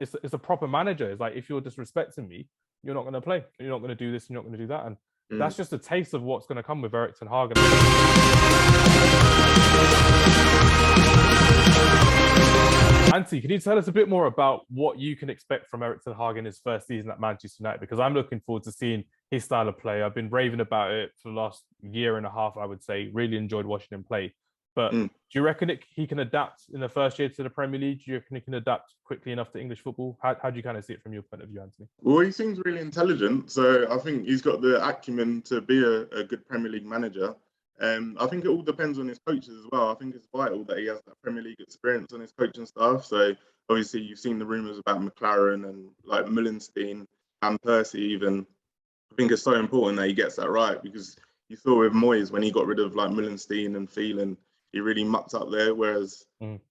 it's a proper manager. It's like, if you're disrespecting me, you're not going to play. You're not going to do this. You're not going to do that. And that's just a taste of what's going to come with Erik ten Hag. Antti, can you tell us a bit more about what you can expect from Erik ten Hag in his first season at Manchester United? Because I'm looking forward to seeing his style of play. I've been raving about it for the last year and a half, I would say. Really enjoyed watching him play. But do you reckon he can adapt in the first year to the Premier League? Do you reckon he can adapt quickly enough to English football? How do you kind of see it from your point of view, Anthony? Well, he seems really intelligent. So I think he's got the acumen to be a good Premier League manager. I think it all depends on his coaches as well. I think it's vital that he has that Premier League experience on his coaching staff. So obviously you've seen the rumours about McLaren and like Mullenstein and Percy even. I think it's so important that he gets that right, because you saw with Moyes when he got rid of like Mullenstein and Phelan, he really mucked up there. Whereas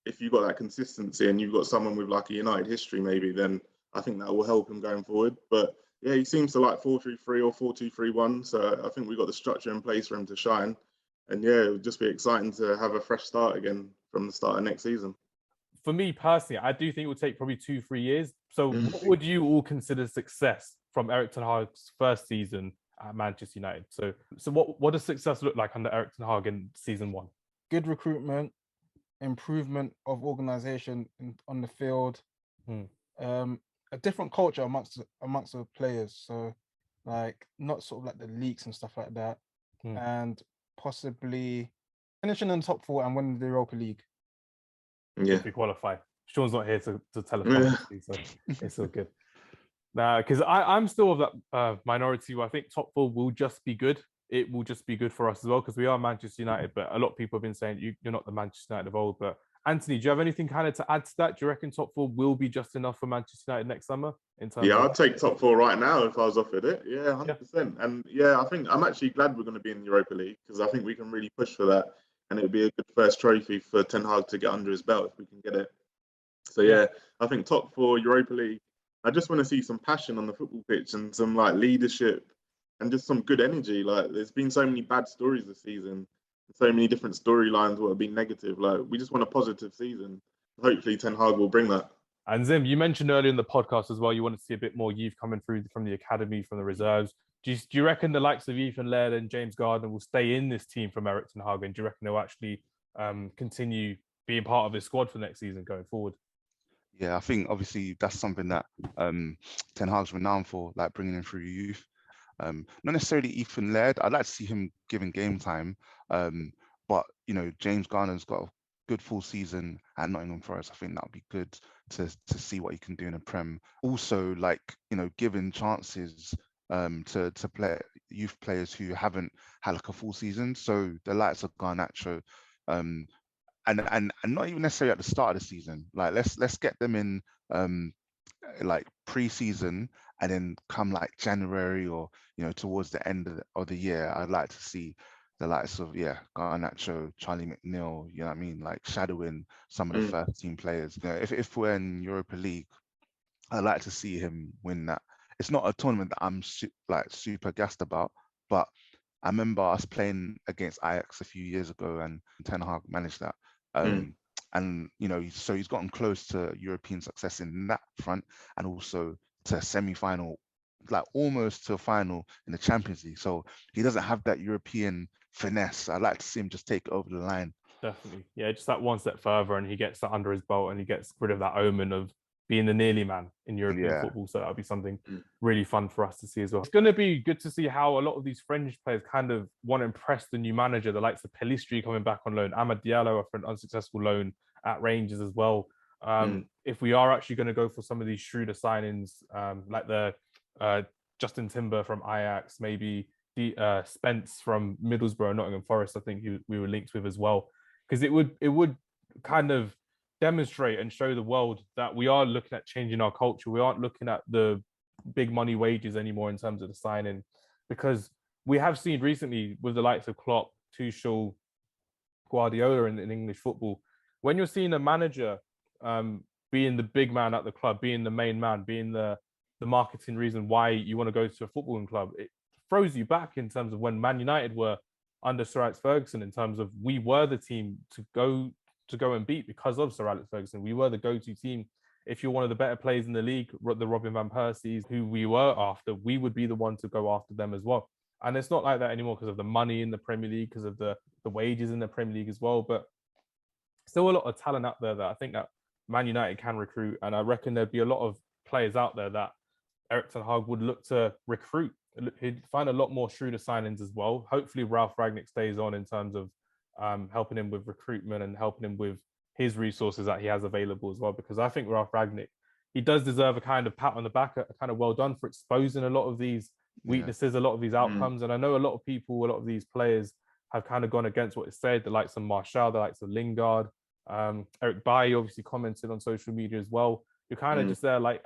if you've got that consistency and you've got someone with like a United history maybe, then I think that will help him going forward. But yeah, he seems to like 4-3-3 or 4-2-3-1. So I think we've got the structure in place for him to shine. And yeah, it would just be exciting to have a fresh start again from the start of next season. For me personally, I do think it will take probably 2-3 years. So what would you all consider success from Erik ten Hag's first season at Manchester United? So what does success look like under Erik ten Hag in season 1? Good recruitment, improvement of organisation on the field, a different culture amongst the players. So like not sort of like the leaks and stuff like that, and possibly finishing in the top 4 and winning the Europa League. Yeah, if we qualify. Sean's not here to tell us, so it's all good. Nah, because I'm still of that minority where I think top 4 will just be good. It will just be good for us as well, because we are Manchester United. But a lot of people have been saying you're not the Manchester United of old. But Anthony, do you have anything kind of to add to that? Do you reckon top 4 will be just enough for Manchester United next summer? I'd take top 4 right now if I was offered it. Yeah, 100%. And yeah, I think I'm actually glad we're going to be in the Europa League, because I think we can really push for that. And it would be a good first trophy for Ten Hag to get under his belt if we can get it. So yeah, I think top 4 Europa League. I just want to see some passion on the football pitch and some like leadership and just some good energy. Like there's been so many bad stories this season, so many different storylines that have been negative. Like we just want a positive season. Hopefully Ten Hag will bring that. And Zim, you mentioned earlier in the podcast as well, you wanted to see a bit more youth coming through from the academy, from the reserves. Do you reckon the likes of Ethan Laird and James Gardner will stay in this team from Erik ten Hag? And do you reckon they'll actually continue being part of his squad for next season going forward? Yeah, I think obviously that's something that Ten Hag's renowned for, like bringing in through youth. Not necessarily Ethan Laird. I'd like to see him given game time. But, you know, James Garner's got a good full season at Nottingham Forest. I think that would be good to see what he can do in the Prem. Also, like, you know, giving chances to play youth players who haven't had like a full season. So the likes of Garnacho, and not even necessarily at the start of the season. Like let's get them in like pre-season, and then come like January or towards the end of the year, I'd like to see the likes of Garnacho, Charlie McNeil, you know what I mean, like shadowing some of the first team players. You know, if we're in Europa League, I'd like to see him win that. It's not a tournament that I'm super gassed about, but I remember us playing against Ajax a few years ago, and Ten Hag managed that. And so he's gotten close to European success in that front, and also to a semi-final, like almost to a final in the Champions League. So he doesn't have that European finesse. I'd like to see him just take it over the line. Definitely, yeah, just that one step further, and he gets that under his belt, and he gets rid of that omen of being the nearly man in European football. So that'll be something really fun for us to see as well. It's going to be good to see how a lot of these French players kind of want to impress the new manager, the likes of Pellistri coming back on loan, Amad Diallo after an unsuccessful loan at Rangers as well. If we are actually going to go for some of these shrewder signings, like the Justin Timber from Ajax, maybe the Spence from Middlesbrough, Nottingham Forest, I think we were linked with as well, because it would kind of demonstrate and show the world that we are looking at changing our culture. We aren't looking at the big money wages anymore in terms of the signing, because we have seen recently with the likes of Klopp, Tuchel, Guardiola in English football, when you're seeing a manager being the big man at the club, being the main man, being the marketing reason why you want to go to a footballing club, it throws you back in terms of when Man United were under Sir Alex Ferguson, in terms of we were the team to go and beat because of Sir Alex Ferguson. We were the go-to team if you're one of the better players in the league, the Robin van Persies, who we were after, we would be the one to go after them as well. And it's not like that anymore because of the money in the Premier League, because of the wages in the Premier League as well. But still a lot of talent out there that I think that Man United can recruit. And I reckon there'd be a lot of players out there that Erik ten Hag would look to recruit. He'd find a lot more shrewder signings as well. Hopefully Ralf Rangnick stays on in terms of helping him with recruitment and helping him with his resources that he has available as well. Because I think Ralf Rangnick, he does deserve a kind of pat on the back, a kind of well done for exposing a lot of these weaknesses, a lot of these outcomes. And I know a lot of people, a lot of these players have kind of gone against what it said, the likes of Martial, the likes of Lingard. Eric Bailly obviously commented on social media as well. You're kind of just there like,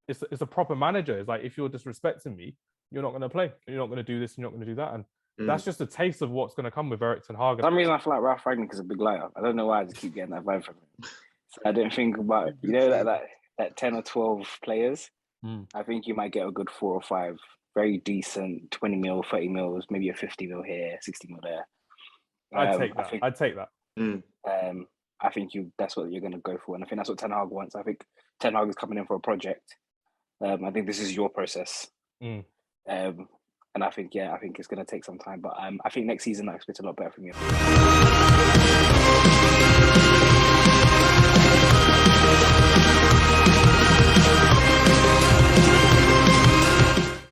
it's a proper manager. It's like, if you're disrespecting me, you're not going to play. You're not going to do this, you're not going to do that. And that's just a taste of what's going to come with Erik ten Hag. For some reason, I feel like Ralf Rangnick is a big liar. I don't know why I just keep getting that vibe from him. So I didn't think about, you know, that 10 or 12 players. I think you might get a good 4 or 5 very decent 20 mil, 30 mils, maybe a 50 mil here, 60 mil there. I'd take that. I think that's what you're going to go for. And I think that's what Ten Hag wants. I think Ten Hag is coming in for a project. I think this is your process. And I think it's going to take some time. But I think next season I expect a lot better from you.